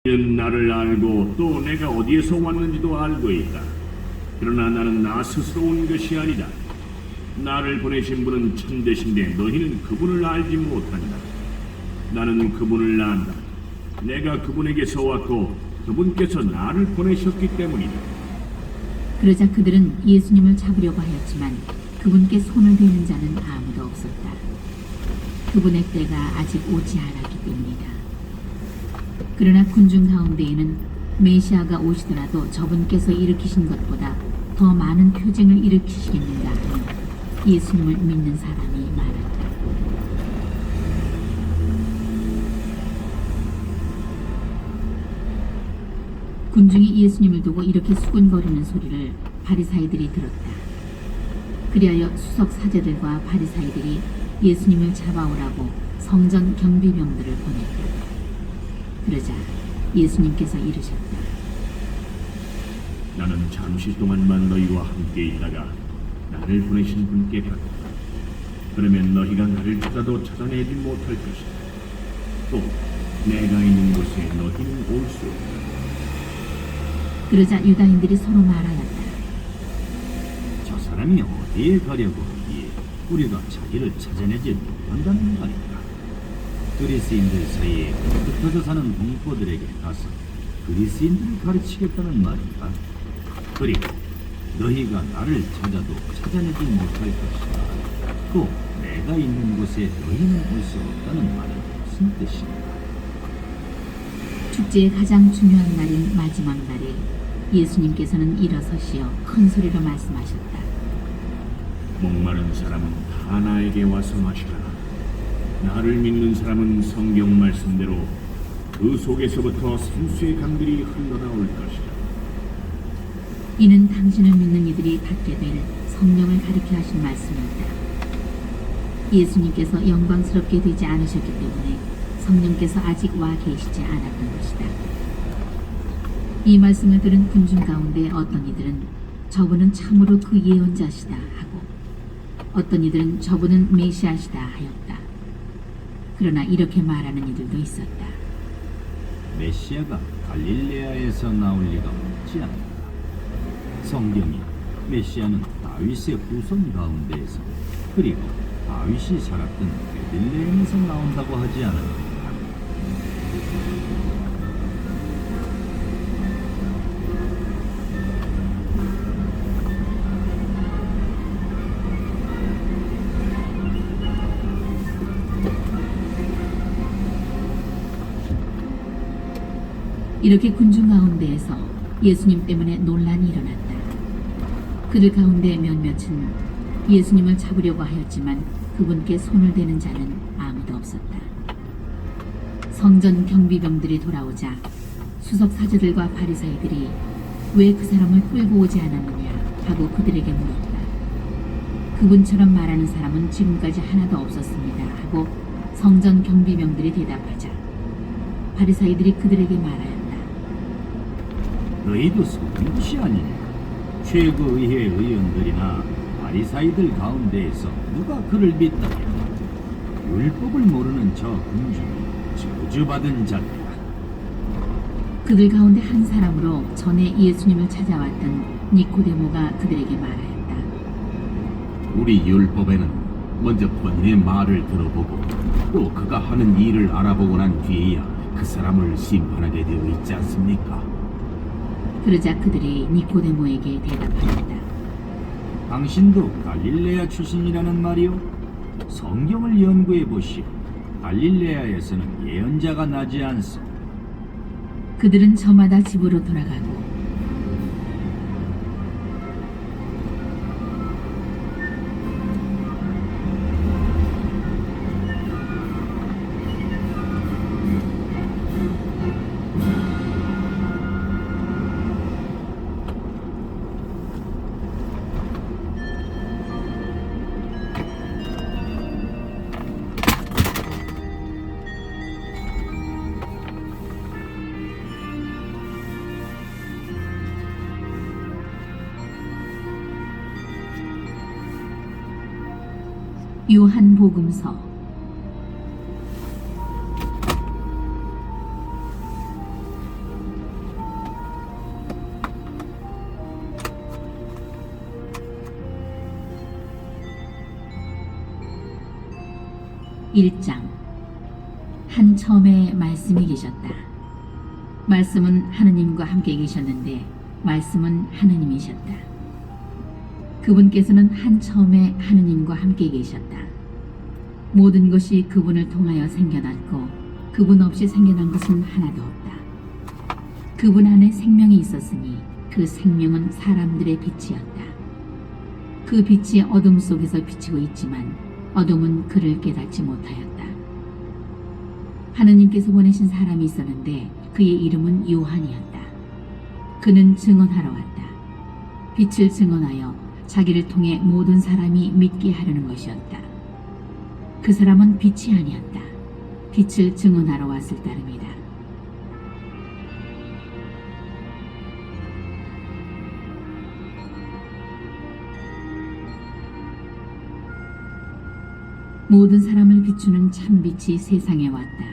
너희는 나를 알고 또 내가 어디에서 왔는지도 알고 있다. 그러나 나는 나 스스로 온 것이 아니다. 나를 보내신 분은 천대신데 너희는 그분을 알지 못한다. 나는 그분을 안다. 내가 그분에게서 왔고 그분께서 나를 보내셨기 때문이다. 그러자 그들은 예수님을 잡으려고 하였지만 그분께 손을 대는 자는 아무도 없었다. 그분의 때가 아직 오지 않았기 때문이다. 그러나 군중 가운데에는 메시아가 오시더라도 저분께서 일으키신 것보다 더 많은 표징을 일으키시겠는가 하는 예수님을 믿는 사람이 많았다. 군중이 예수님을 두고 이렇게 수군거리는 소리를 바리사이들이 들었다. 그리하여 수석 사제들과 바리사이들이 예수님을 잡아오라고 성전 경비병들을 보냈다. 그러자 예수님께서 이르셨다. 나는 잠시 동안만 너희와 함께 있다가 나를 보내신 분께 갔다. 그러면 너희가 나를 찾아도 찾아내지 못할 것이다. 또 내가 있는 곳에 너희는 올 수 없다. 그러자 유다인들이 서로 말하였다. 저 사람이 어디에 가려고 하기에 우리가 자기를 찾아내지 못한다는 말인가? 그리스인들 사이에 흩어져 사는 동포들에게 가서 그리스인들을 가르치겠다는 말인가? 그리고 너희가 나를 찾아도 찾아내지 못할 것이다. 또 내가 있는 곳에 너희는 올 수 없다는 말은 무슨 뜻인가? 축제의 가장 중요한 날인 마지막 날에 예수님께서는 일어서시어 큰 소리로 말씀하셨다. 목마른 사람은 다 나에게 와서 마시라. 나를 믿는 사람은 성경 말씀대로 그 속에서부터 생수의 강들이 흘러나올 것이다. 이는 당신을 믿는 이들이 갖게 될 성령을 가리켜 하신 말씀이었다. 예수님께서 영광스럽게 되지 않으셨기 때문에 성령께서 아직 와 계시지 않았던 것이다. 이 말씀을 들은 군중 가운데 어떤 이들은 저분은 참으로 그 예언자시다 하고 어떤 이들은 저분은 메시아시다 하였다. 그러나 이렇게 말하는 이들도 있었다. 메시아가 갈릴레아에서 나올 리가 없지 않는다. 성경이 메시아는 다윗의 후손 가운데에서 그리고 다윗이 살았던 베들레헴에서 나온다고 하지 않았는가? 이렇게 군중 가운데에서 예수님 때문에 논란이 일어났다. 그들 가운데 몇몇은 예수님을 잡으려고 하였지만 그분께 손을 대는 자는 아무도 없었다. 성전 경비병들이 돌아오자 수석 사제들과 바리사이들이 왜 그 사람을 끌고 오지 않았느냐 하고 그들에게 물었다. 그분처럼 말하는 사람은 지금까지 하나도 없었습니다 하고 성전 경비병들이 대답하자 바리사이들이 그들에게 말하였다. 너희도 속은 것이 아니냐? 최고의회 의원들이나 바리사이들 가운데에서 누가 그를 믿느냐? 율법을 모르는 저 군중이 저주받은 자들이다. 그들 가운데 한 사람으로 전에 예수님을 찾아왔던 니코데모가 그들에게 말하였다. 우리 율법에는 먼저 본인의 말을 들어보고 또 그가 하는 일을 알아보고 난 뒤에야 그 사람을 심판하게 되어 있지 않습니까? 그러자 그들이 니코데모에게 대답하였다. 당신도 갈릴레아 출신이라는 말이오? 성경을 연구해 보시오. 갈릴레아에서는 예언자가 나지 않소. 그들은 저마다 집으로 돌아가고 요한복음서 1장. 한 처음에 말씀이 계셨다. 말씀은 하느님과 함께 계셨는데 말씀은 하느님이셨다. 그분께서는 한 처음에 하느님과 함께 계셨다. 모든 것이 그분을 통하여 생겨났고 그분 없이 생겨난 것은 하나도 없다. 그분 안에 생명이 있었으니 그 생명은 사람들의 빛이었다. 그 빛이 어둠 속에서 비치고 있지만 어둠은 그를 깨닫지 못하였다. 하느님께서 보내신 사람이 있었는데 그의 이름은 요한이었다. 그는 증언하러 왔다. 빛을 증언하여 자기를 통해 모든 사람이 믿게 하려는 것이었다. 그 사람은 빛이 아니었다. 빛을 증언하러 왔을 따름이다. 모든 사람을 비추는 참빛이 세상에 왔다.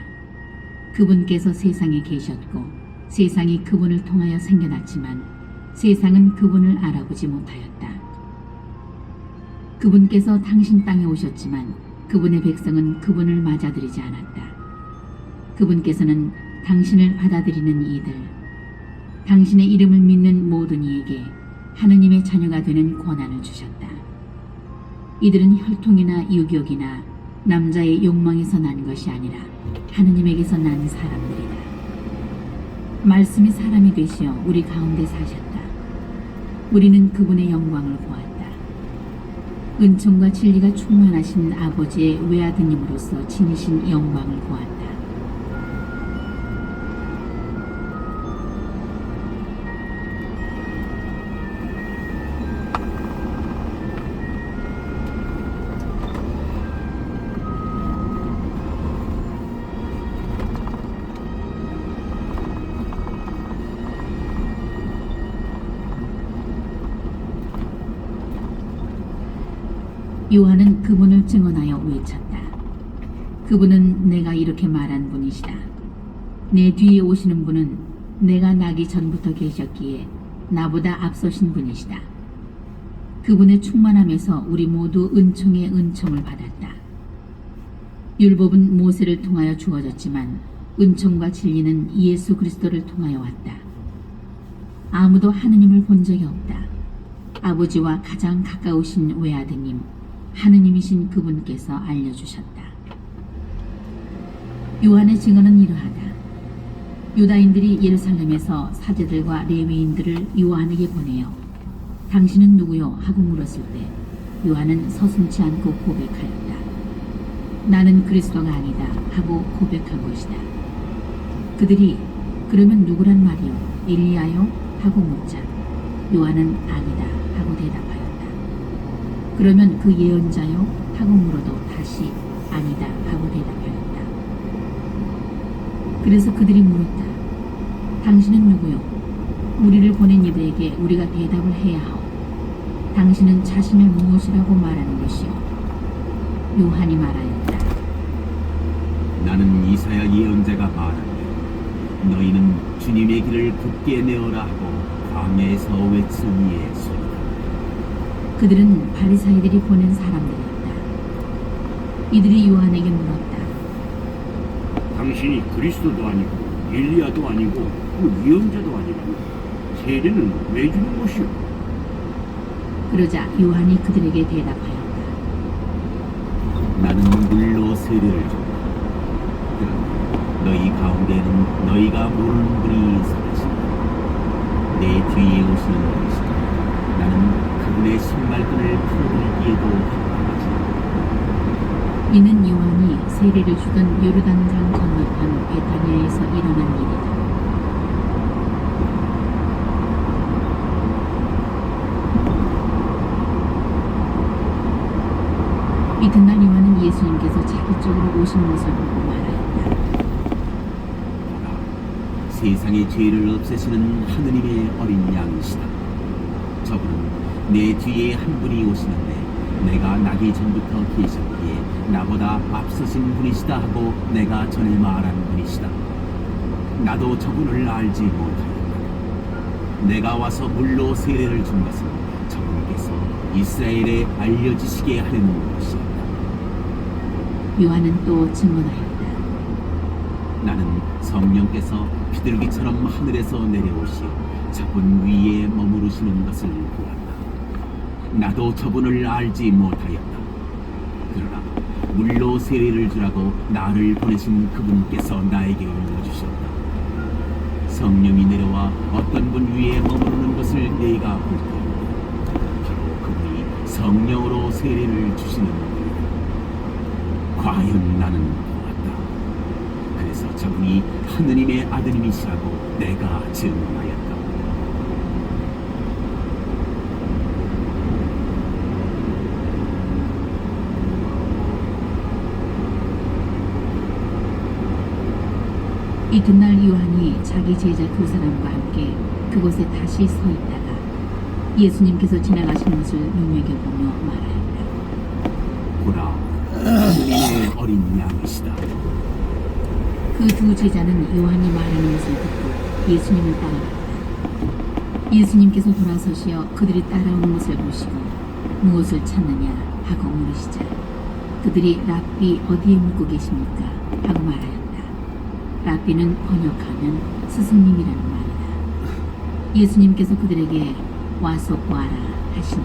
그분께서 세상에 계셨고 세상이 그분을 통하여 생겨났지만 세상은 그분을 알아보지 못하였다. 그분께서 당신 땅에 오셨지만 그분의 백성은 그분을 맞아들이지 않았다. 그분께서는 당신을 받아들이는 이들, 당신의 이름을 믿는 모든 이에게 하느님의 자녀가 되는 권한을 주셨다. 이들은 혈통이나 유격이나 남자의 욕망에서 난 것이 아니라 하느님에게서 난 사람들이다. 말씀이 사람이 되시어 우리 가운데 사셨다. 우리는 그분의 영광을 보았다. 은총과 진리가 충만하신 아버지의 외아드님으로서 지니신 영광을 보았다. 요한은 그분을 증언하여 외쳤다. 그분은 내가 이렇게 말한 분이시다. 내 뒤에 오시는 분은 내가 나기 전부터 계셨기에 나보다 앞서신 분이시다. 그분의 충만함에서 우리 모두 은총의 은총을 받았다. 율법은 모세를 통하여 주어졌지만 은총과 진리는 예수 그리스도를 통하여 왔다. 아무도 하느님을 본 적이 없다. 아버지와 가장 가까우신 외아드님 하느님이신 그분께서 알려주셨다. 요한의 증언은 이러하다. 유다인들이 예루살렘에서 사제들과 레위인들을 요한에게 보내어 당신은 누구요? 하고 물었을 때 요한은 서슴지 않고 고백하였다. 나는 그리스도가 아니다 하고 고백한 것이다. 그들이 그러면 누구란 말이요? 엘리야요? 하고 묻자 요한은 아니다 하고 대답하였다. 그러면 그 예언자요? 하고 물어도 다시 아니다 하고 대답하였다. 그래서 그들이 물었다. 당신은 누구요? 우리를 보낸 이들에게 우리가 대답을 해야 하오. 당신은 자신을 무엇이라고 말하는 것이요? 요한이 말하였다. 나는 이사야 예언자가 말하되 너희는 주님의 길을 굳게 내어라 하고 광야에서 외친 이의 소리다. 그들은 바리사이들이 보낸 사람들이었다. 이들이 요한에게 물었다. 당신이 그리스도도 아니고 엘리야도 아니고 그 예언자도 아니고 세례는 왜 주는 것이오? 그러자 요한이 그들에게 대답하였다. 나는 물로 세례를 준다. 그러나 너희 가운데는 너희가 모르는 분이 있으시다. 내 뒤에 오시는 분이시다. 나는 그분의 신발끈을 풀어드리기에도 합당하지. 이는 요한이 세례를 주던 요르단강 건너편 베타니아에서 일어난 일이다. 이튿날 요한은 예수님께서 자기 쪽으로 오시는 것을 보고 말하였다. 세상의 죄를 없애시는 하느님의 어린 양이시다. 저분은 내 뒤에 한 분이 오시는데 내가 나기 전부터 계셨기에 나보다 앞서신 분이시다 하고 내가 전에 말한 분이시다. 나도 저분을 알지 못하였다. 내가 와서 물로 세례를 준 것은 저분께서 이스라엘에 알려지시게 하려는 것이었다. 요한은 또 증언하였다. 나는 성령께서 비둘기처럼 하늘에서 내려오시어 저분 위에 머무르시는 것을 보았다. 나도 저분을 알지 못하였다. 그러나 물로 세례를 주라고 나를 보내신 그분께서 나에게 알려주셨다. 성령이 내려와 어떤 분 위에 머무르는 것을 네가 볼 터이다. 바로 그분이 성령으로 세례를 주시는 분이다. 과연 나는 보았다. 그래서 저분이 하느님의 아드님이시라고 내가 증언하였다. 이튿날 요한이 자기 제자 두 사람과 함께 그곳에 다시 서 있다가 예수님께서 지나가시는 것을 눈여겨보며 말하였다. 보라, 하느님의 어린 양이시다. 그 두 제자는 요한이 말하는 것을 듣고 예수님을 따라갔다. 예수님께서 돌아서시어 그들이 따라오는 것을 보시고 무엇을 찾느냐 하고 물으시자 그들이 랍비 어디에 묵고 계십니까? 하고 말하였다. 랍비는 번역하면 스승님이라는 말이다. 예수님께서 그들에게 와서 보아라 하시니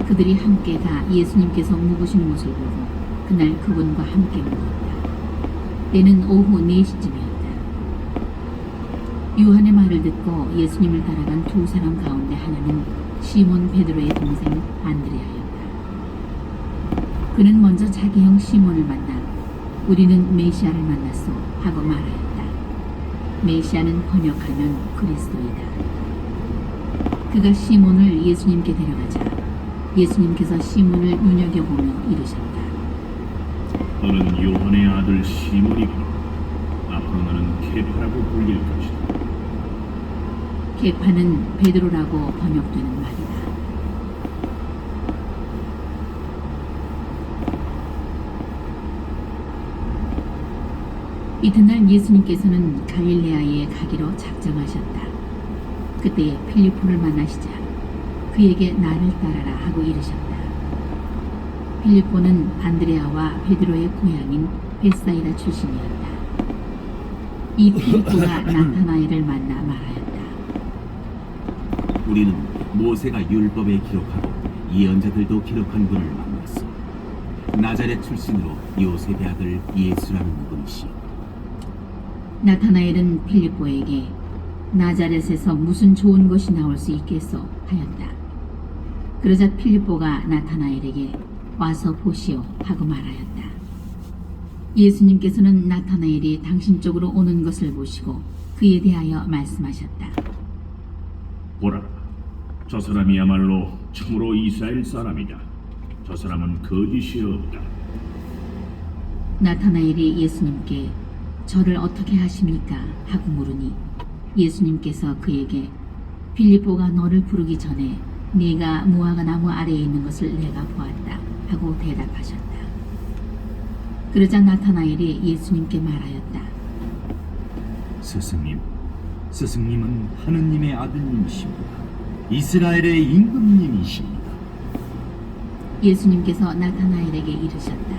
그들이 함께 가 예수님께서 묵으시는 것을 보고 그날 그분과 함께 묵었다. 때는 오후 4시쯤이었다. 요한의 말을 듣고 예수님을 따라간 두 사람 가운데 하나는 시몬 베드로의 동생 안드레아였다. 그는 먼저 자기 형 시몬을 만나 우리는 메시아를 만났소 하고 말하였다. 메시아는 번역하면 그리스도이다. 그가 시몬을 예수님께 데려가자 예수님께서 시몬을 눈여겨보며 이르셨다. 너는 요한의 아들 시몬이구나. 앞으로 너는 케파라고 불릴 것이다. 계파는 베드로라고 번역되는 말이다. 이튿날 예수님께서는 갈릴레아에 가기로 작정하셨다. 그때 필리포를 만나시자 그에게 나를 따라라 하고 이르셨다. 필리포는 안드레아와 베드로의 고향인 벳사이다 출신이었다. 이 필리포가 나타나엘을 만나 말하였다. 우리는 모세가 율법에 기록하고 예언자들도 기록한 분을 만났어. 나자렛 출신으로 요셉의 아들 예수라는 분이시오. 나타나엘은 필리포에게 나자렛에서 무슨 좋은 것이 나올 수 있겠소 하였다. 그러자 필리포가 나타나엘에게 와서 보시오 하고 말하였다. 예수님께서는 나타나엘이 당신 쪽으로 오는 것을 보시고 그에 대하여 말씀하셨다. 보라, 저 사람이야말로 참으로 이스라엘 사람이다. 저 사람은 거짓이 없다. 나타나엘이 예수님께 저를 어떻게 하십니까? 하고 물으니 예수님께서 그에게 필리포가 너를 부르기 전에 네가 무화과 나무 아래에 있는 것을 내가 보았다 하고 대답하셨다. 그러자 나타나엘이 예수님께 말하였다. 스승님, 스승님은 하느님의 아드님이십니다. 이스라엘의 임금님이십니다. 예수님께서 나타나엘에게 이르셨다.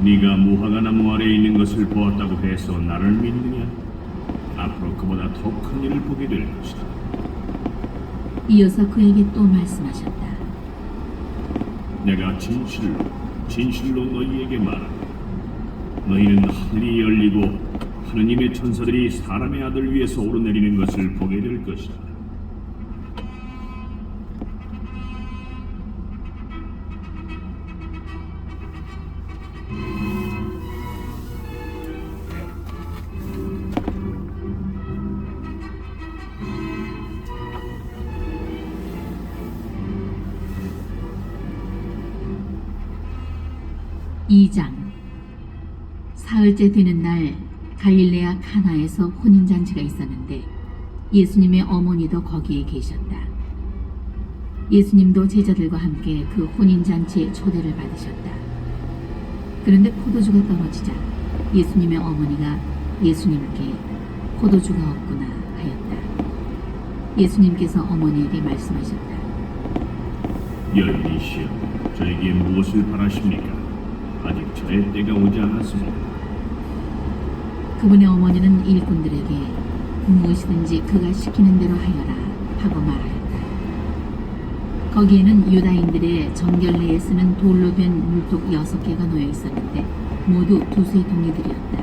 네가 무화과 나무 아래에 있는 것을 보았다고 해서 나를 믿느냐? 앞으로 그보다 더 큰 일을 보게 될 것이다. 이어서 그에게 또 말씀하셨다. 내가 진실로 너희에게 말한다. 너희는 하늘이 열리고 하느님의 천사들이 사람의 아들 위에서 오르내리는 것을 보게 될 것이다. 이 장 사흘째 되는 날 갈릴레아 카나에서 혼인잔치가 있었는데 예수님의 어머니도 거기에 계셨다. 예수님도 제자들과 함께 그 혼인잔치에 초대를 받으셨다. 그런데 포도주가 떨어지자 예수님의 어머니가 예수님께 포도주가 없구나 하였다. 예수님께서 어머니에게 말씀하셨다. 여인이시여, 저에게 무엇을 바라십니까? 아직 저의 때가 오지 않았습니다. 그분의 어머니는 일꾼들에게 무엇이든지 그가 시키는 대로 하여라 하고 말하였다. 거기에는 유다인들의 정결례에 쓰는 돌로 된 물독 6개가 놓여 있었는데 모두 두수의 동이들이었다.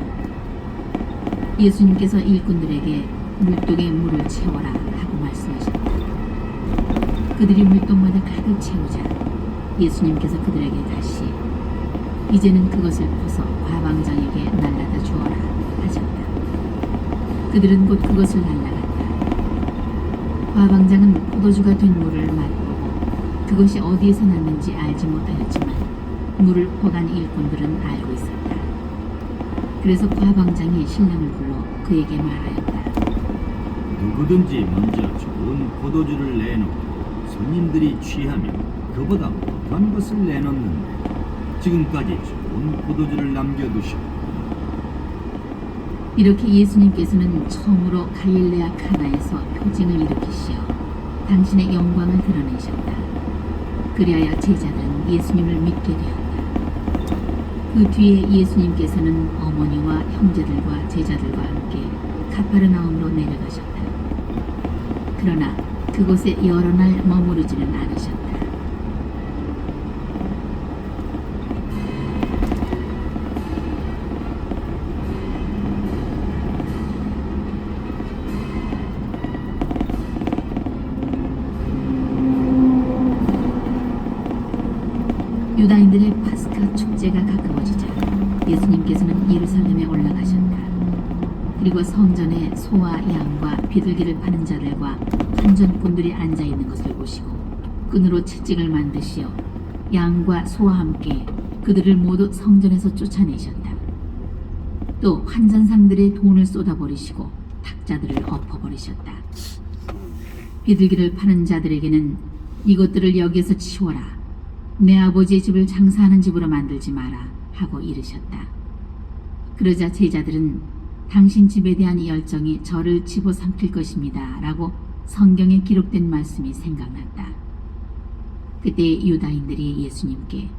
예수님께서 일꾼들에게 물독에 물을 채워라 하고 말씀하셨다. 그들이 물독마다 가득 채우자 예수님께서 그들에게 다시 이제는 그것을 퍼서 과방장에게 날라다 주어라 하셨다. 그들은 곧 그것을 날라갔다. 과방장은 포도주가 된 물을 맛보고 그것이 어디에서 났는지 알지 못하였지만 물을 퍼간 일꾼들은 알고 있었다. 그래서 과방장이 신랑을 불러 그에게 말하였다. 누구든지 먼저 좋은 포도주를 내놓고 손님들이 취하면 그보다 못한 것을 내놓는데 지금까지 좋은 포도주를 남겨두셨고 이렇게 예수님께서는 처음으로 갈릴레아 카나에서 표징을 일으키시어 당신의 영광을 드러내셨다. 그리하여 제자들은 예수님을 믿게 되었다. 그 뒤에 예수님께서는 어머니와 형제들과 제자들과 함께 가파르나움으로 내려가셨다. 그러나 그곳에 여러 날 머무르지는 않으셨다. 유다인들의 파스카 축제가 가까워지자 예수님께서는 예루살렘에 올라가셨다. 그리고 성전에 소와 양과 비둘기를 파는 자들과 환전꾼들이 앉아 있는 것을 보시고 끈으로 채찍을 만드시어 양과 소와 함께 그들을 모두 성전에서 쫓아내셨다. 또 환전상들의 돈을 쏟아버리시고 탁자들을 엎어버리셨다. 비둘기를 파는 자들에게는 이것들을 여기에서 치워라. 내 아버지의 집을 장사하는 집으로 만들지 마라 하고 이르셨다. 그러자 제자들은 당신 집에 대한 열정이 저를 집어삼킬 것입니다 라고 성경에 기록된 말씀이 생각났다. 그때 유다인들이 예수님께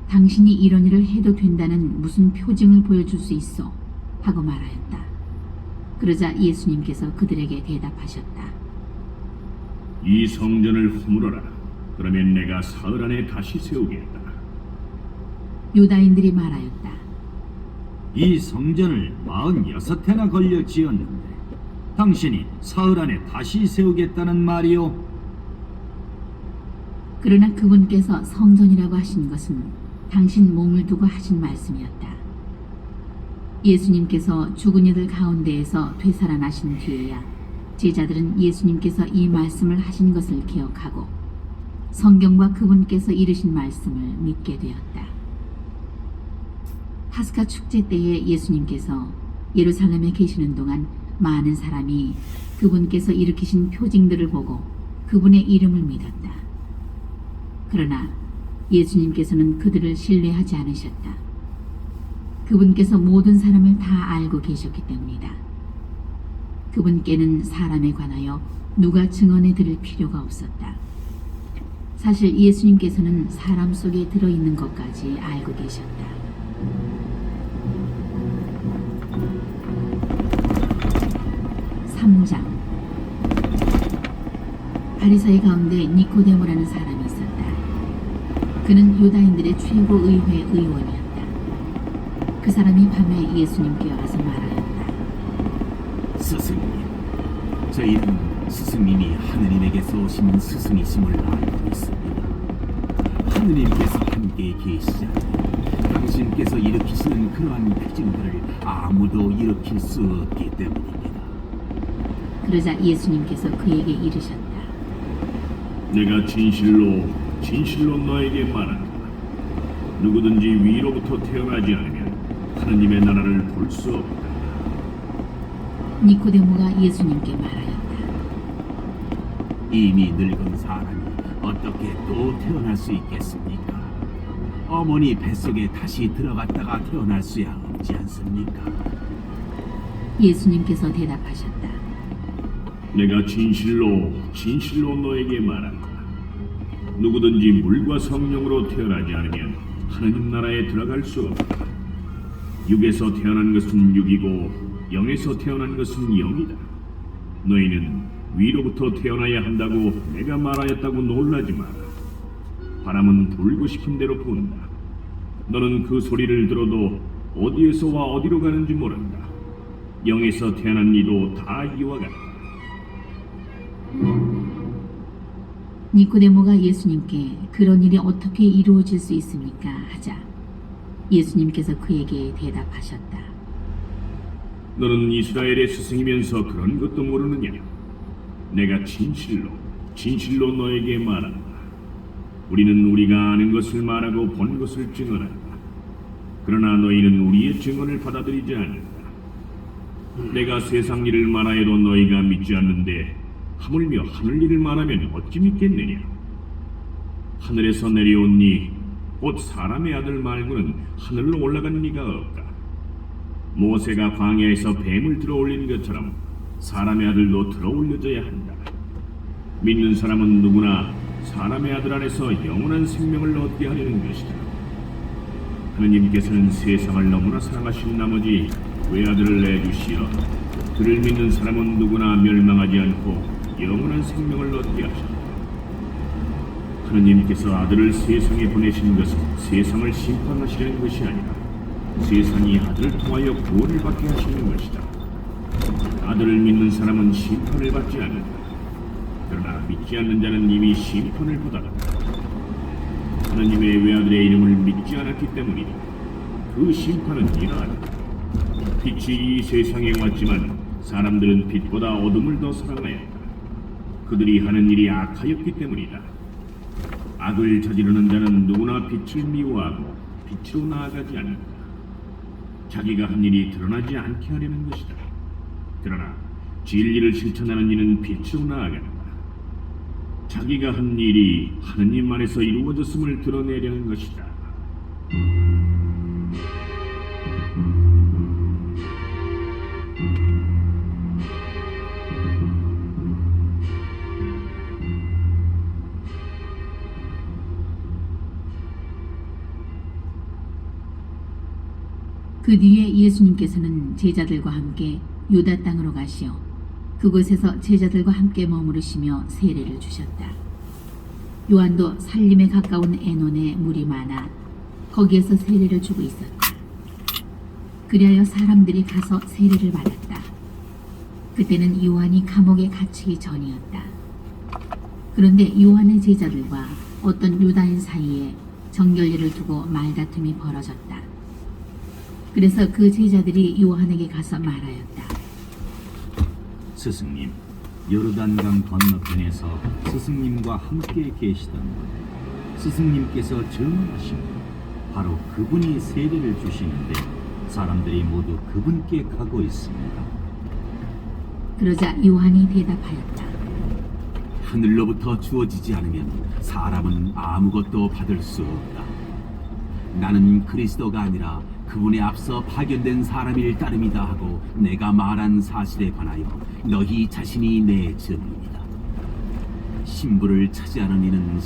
당신이 이런 일을 해도 된다는 무슨 표징을 보여줄 수 있어 하고 말하였다. 그러자 예수님께서 그들에게 대답하셨다. 이 성전을 허물어라. 그러면 내가 사흘 안에 다시 세우겠다. 유다인들이 말하였다. 이 성전을 46해나 걸려 지었는데 당신이 사흘 안에 다시 세우겠다는 말이오? 그러나 그분께서 성전이라고 하신 것은 당신 몸을 두고 하신 말씀이었다. 예수님께서 죽은 이들 가운데에서 되살아나신 뒤에야 제자들은 예수님께서 이 말씀을 하신 것을 기억하고 성경과 그분께서 이르신 말씀을 믿게 되었다. 파스카 축제 때에 예수님께서 예루살렘에 계시는 동안 많은 사람이 그분께서 일으키신 표징들을 보고 그분의 이름을 믿었다. 그러나 예수님께서는 그들을 신뢰하지 않으셨다. 그분께서 모든 사람을 다 알고 계셨기 때문이다. 그분께는 사람에 관하여 누가 증언해 드릴 필요가 없었다. 사실 예수님께서는 사람 속에 들어있는 것까지 알고 계셨다. (3장) 바리사의 가운데 니코데모라는 사람이 있었다. 그는 유다인들의 최고의회 의원이었다. 그 사람이 밤에 예수님께 와서 말하였다. 스승님, 저희는 스승님이 하느님에게서 오신 스승이심을 알고 있습니다. 하느님께서 함께 계시자 당신께서 일으키시는 그러한 표징들을 아무도 일으킬 수 없기 때문입니다. 그러자 예수님께서 그에게 이르셨다. 내가 진실로 너에게 말한다. 누구든지 위로부터 태어나지 않으면 하느님의 나라를 볼 수 없다. 니코데모가 예수님께 말하였다. 이미 늙은 사람이 어떻게 또 태어날 수 있겠습니까? 어머니 뱃속에 다시 들어갔다가 태어날 수야 없지 않습니까? 예수님께서 대답하셨다. 내가 진실로 너에게 말한다. 누구든지 물과 성령으로 태어나지 않으면 하느님 나라에 들어갈 수 없다. 육에서 태어난 것은 육이고 영에서 태어난 것은 영이다. 너희는 위로부터 태어나야 한다고 내가 말하였다고 놀라지 마라. 바람은 불고 싶은 대로 분다. 너는 그 소리를 들어도 어디에서와 어디로 가는지 모른다. 영에서 태어난 이도 다 이와 같다. 니코데모가 예수님께 그런 일이 어떻게 이루어질 수 있습니까? 하자 예수님께서 그에게 대답하셨다. 너는 이스라엘의 스승이면서 그런 것도 모르느냐? 내가 진실로 너에게 말한다. 우리는 우리가 아는 것을 말하고 본 것을 증언한다. 그러나 너희는 우리의 증언을 받아들이지 않는다. 내가 세상 일을 말하여도 너희가 믿지 않는데 하물며 하늘 일을 말하면 어찌 믿겠느냐? 하늘에서 내려온 니, 곧 사람의 아들 말고는 하늘로 올라간 니가 없다. 모세가 광야에서 뱀을 들어올린 것처럼 사람의 아들도 들어올려져야 한다. 믿는 사람은 누구나 사람의 아들 안에서 영원한 생명을 얻게 하려는 것이다. 하느님께서는 세상을 너무나 사랑하신 나머지 외아들을 내주시어 그를 믿는 사람은 누구나 멸망하지 않고 영원한 생명을 얻게 하셨다. 하느님께서 아들을 세상에 보내신 것은 세상을 심판하시려는 것이 아니라 세상이 아들을 통하여 구원을 받게 하시는 것이다. 아들을 믿는 사람은 심판을 받지 않는다. 그러나 믿지 않는 자는 이미 심판을 받았다. 하느님의 외아들의 이름을 믿지 않았기 때문이다. 그 심판은 이러하다. 빛이 이 세상에 왔지만 사람들은 빛보다 어둠을 더 사랑하였다. 그들이 하는 일이 악하였기 때문이다. 악을 저지르는 자는 누구나 빛을 미워하고 빛으로 나아가지 않는다. 자기가 한 일이 드러나지 않게 하려는 것이다. 그러나 진리를 실천하는 이는 빛으로 나아간다. 자기가 한 일이 하느님 안에서 이루어졌음을 드러내려는 것이다. 그 뒤에 예수님께서는 제자들과 함께 유다 땅으로 가시어 그곳에서 제자들과 함께 머무르시며 세례를 주셨다. 요한도 살림에 가까운 에논에 물이 많아 거기에서 세례를 주고 있었다. 그리하여 사람들이 가서 세례를 받았다. 그때는 요한이 감옥에 갇히기 전이었다. 그런데 요한의 제자들과 어떤 유다인 사이에 정결례를 두고 말다툼이 벌어졌다. 그래서 그 제자들이 요한에게 가서 말하였다. 스승님, 요르단강 건너편에서 스승님과 함께 계시던 분, 스승님께서 증언하신 분, 바로 그분이 세례를 주시는데 사람들이 모두 그분께 가고 있습니다. 그러자 요한이 대답하였다. 하늘로부터 주어지지 않으면 사람은 아무것도 받을 수 없다. 나는 그리스도가 아니라 그분에 앞서 파견된 사람일 따름이다 하고 내가 말한 사실에 관하여 너희 자신이 내 증인이다. 신부를 차지하는 이는